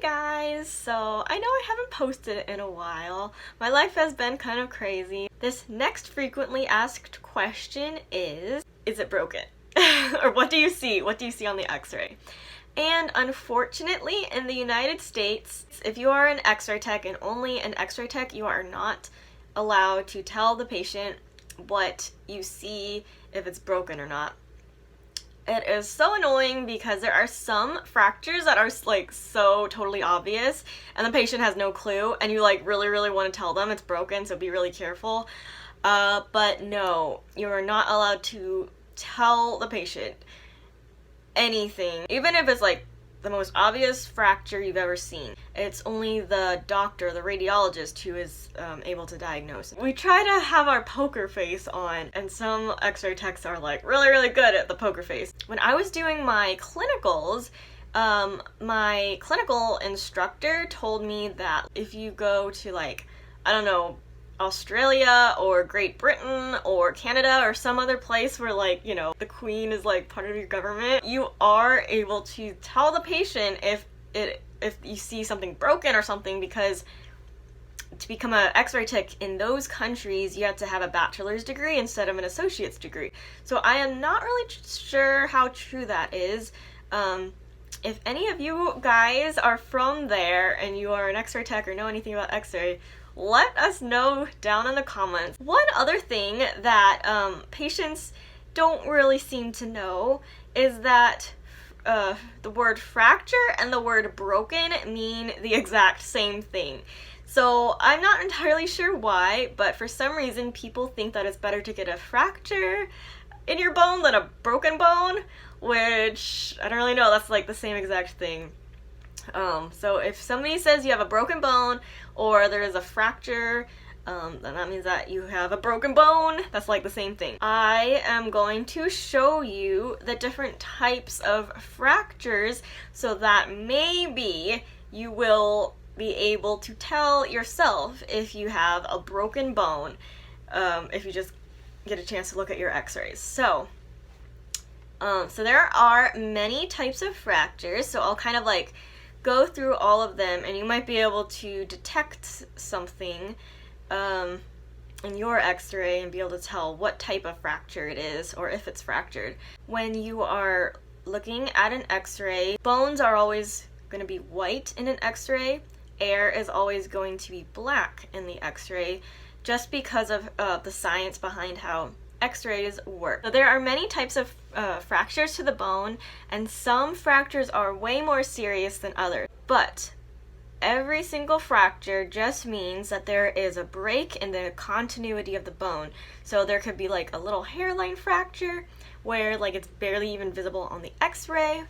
guys! So I know I haven't posted in a while. My life has been kind of crazy. This next frequently asked question is it broken? Or what do you see? What do you see on the x-ray? And unfortunately, in the United States, if you are an x-ray tech and only an x-ray tech, you are not allowed to tell the patient what you see, if it's broken or not. It is so annoying because there are some fractures that are like so totally obvious and the patient has no clue and you like really want to tell them it's broken, so be really careful. But no, you are not allowed to tell the patient anything, even if it's like the most obvious fracture you've ever seen. It's only the doctor, the radiologist, who is able to diagnose. We try to have our poker face on, and some x-ray techs are like really good at the poker face. When I was doing my clinicals, my clinical instructor told me that if you go to like, I don't know, Australia or Great Britain or Canada or some other place where like, you know, the Queen is like part of your government, you are able to tell the patient if you see something broken or something, because to become an x-ray tech in those countries you have to have a bachelor's degree instead of an associate's degree. So I am not really sure how true that is. If any of you guys are from there and you are an x-ray tech or know anything about x-ray, let us know down in the comments. One other thing that patients don't really seem to know is that the word fracture and the word broken mean the exact same thing. So I'm not entirely sure why, but for some reason people think that it's better to get a fracture in your bone than a broken bone, which I don't really know, that's like the same exact thing. So if somebody says you have a broken bone or there is a fracture, then that means that you have a broken bone. That's like the same thing. I am going to show you the different types of fractures so that maybe you will be able to tell yourself if you have a broken bone, if you just get a chance to look at your x-rays. So there are many types of fractures, so I'll kind of like go through all of them and you might be able to detect something in your x-ray and be able to tell what type of fracture it is or if it's fractured. When you are looking at an x-ray, bones are always going to be white in an x-ray. Air is always going to be black in the x-ray, just because of the science behind how x-rays work. So there are many types of fractures to the bone, and some fractures are way more serious than others. But every single fracture just means that there is a break in the continuity of the bone. So there could be like a little hairline fracture where like it's barely even visible on the x-ray.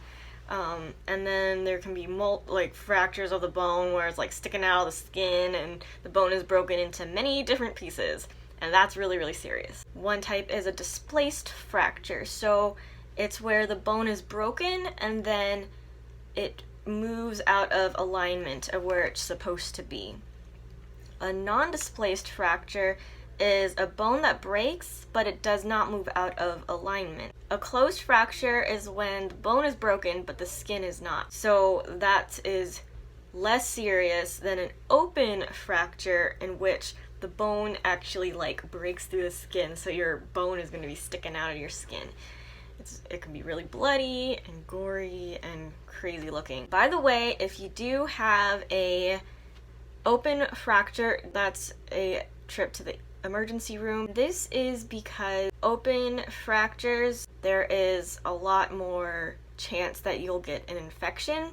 And then there can be like fractures of the bone where it's like sticking out of the skin and the bone is broken into many different pieces. And that's really serious. One type is a displaced fracture. So it's where the bone is broken and then it moves out of alignment of where it's supposed to be. A non-displaced fracture is a bone that breaks, but it does not move out of alignment. A closed fracture is when the bone is broken, but the skin is not. So that is less serious than an open fracture in which the bone actually like breaks through the skin, so your bone is going to be sticking out of your skin. It can be really bloody and gory and crazy looking. By the way, if you do have a open fracture, that's a trip to the emergency room. This is because open fractures, there is a lot more chance that you'll get an infection,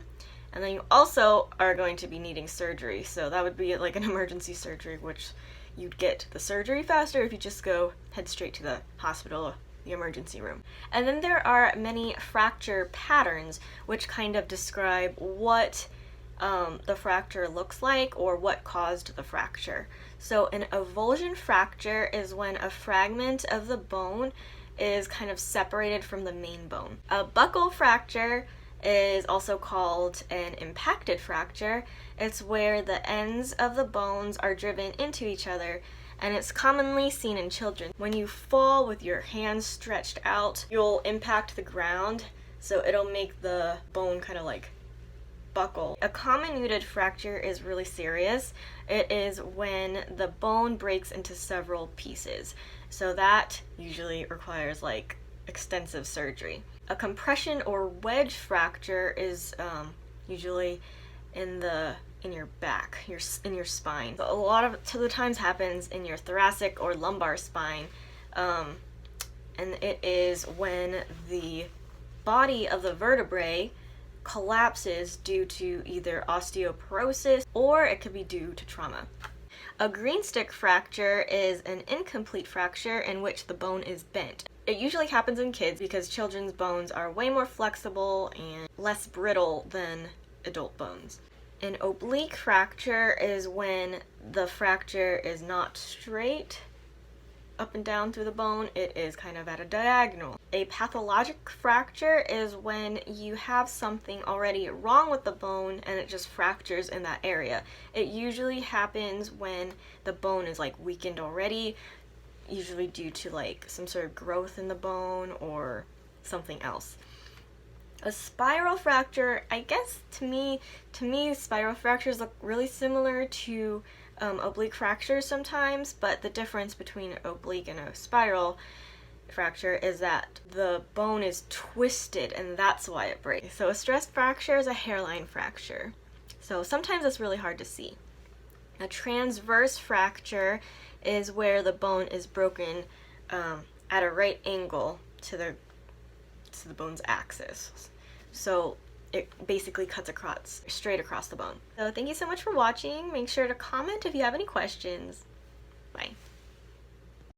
and then you also are going to be needing surgery. So that would be like an emergency surgery, which you'd get the surgery faster if you just head straight to the hospital, the emergency room. And then there are many fracture patterns which kind of describe what the fracture looks like or what caused the fracture. So an avulsion fracture is when a fragment of the bone is kind of separated from the main bone. A buccal fracture is also called an impacted fracture. It's where the ends of the bones are driven into each other, and it's commonly seen in children. When you fall with your hands stretched out, you'll impact the ground, so it'll make the bone kind of like buckle. A comminuted fracture is really serious. It is when the bone breaks into several pieces. So that usually requires like extensive surgery. A compression or wedge fracture is usually in your back, in your spine. But a lot of the times happens in your thoracic or lumbar spine, and it is when the body of the vertebrae collapses due to either osteoporosis or it could be due to trauma. A green stick fracture is an incomplete fracture in which the bone is bent. It usually happens in kids because children's bones are way more flexible and less brittle than adult bones. An oblique fracture is when the fracture is not straight up and down through the bone, it is kind of at a diagonal. A pathologic fracture is when you have something already wrong with the bone and it just fractures in that area. It usually happens when the bone is like weakened already, usually due to like some sort of growth in the bone or something else. A spiral fracture, I guess to me, spiral fractures look really similar to oblique fractures sometimes, but the difference between an oblique and a spiral fracture is that the bone is twisted and that's why it breaks. So a stress fracture is a hairline fracture. So sometimes it's really hard to see. A transverse fracture is where the bone is broken at a right angle to the bone's axis. So it basically cuts straight across the bone. So thank you so much for watching. Make sure to comment if you have any questions. Bye.